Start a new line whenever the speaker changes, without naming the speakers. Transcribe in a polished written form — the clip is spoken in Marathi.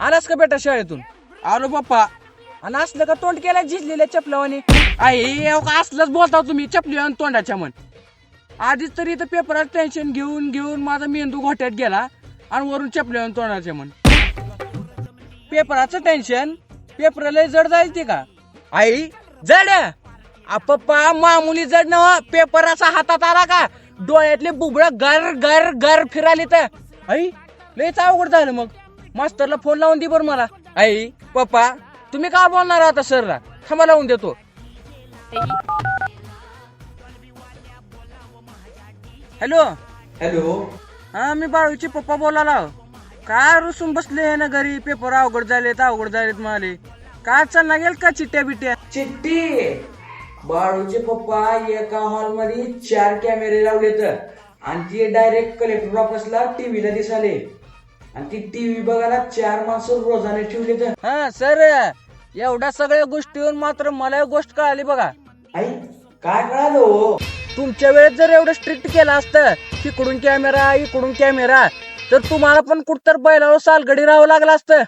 आलास का बेटा शाळेतून?
आलो पप्पा.
आणि असलं का तोंड केला झिजलेल्या चपलावानी?
आई असलंच बोलता तुम्ही चपली आणि तोंडाच्या मन.
आधीच तरी इथं पेपरात टेन्शन घेऊन घेऊन माझा मेंदू घोट्यात गेला आणि वरून चपल्या आणि तोंडाच्या मन. पेपराचं टेन्शन? पेपर लय जड जाईल ते का?
आई
जड पप्पा, मामुली जड नव. पेपर असा हातात आला का डोळ्यातले बुबळ गर गर गर फिराले तर आई लयच अवघड झालं. मग मास्तरला फोन लावून दे बरं मला.
आई पप्पा
तुम्ही का बोलणार आता सरला? थांबा लावून देतो. Hello
hello.
हा, मी बाळूचे पप्पा बोलायला. काय रुसून बसले हे ना घरी? पेपर अवघड झालेत म्हणाले. काय चालना गेल का चिट्ट्या बिट्ट्या?
चिट्टी. बाळूचे पप्पा एका हॉल मध्ये 4 कॅमेरे लावलेत आणि ते डायरेक्ट कलेक्टर ऑफिसला टीव्हीला दिसाले. आणि ती टीव्ही बघायला 4 माणसं रोजाने ठेवलेत.
हा सर, एवढ्या सगळ्या गोष्टीवर मात्र मला एक गोष्ट कळाली बघा.
आई काय कळालो?
तुमच्या वेळेस जर एवढं स्ट्रिक्ट केलं असतं, इकडून कॅमेरा, तर तुम्हाला पण कुठतर बैलावर सालगडी राहावं लागलं असतं.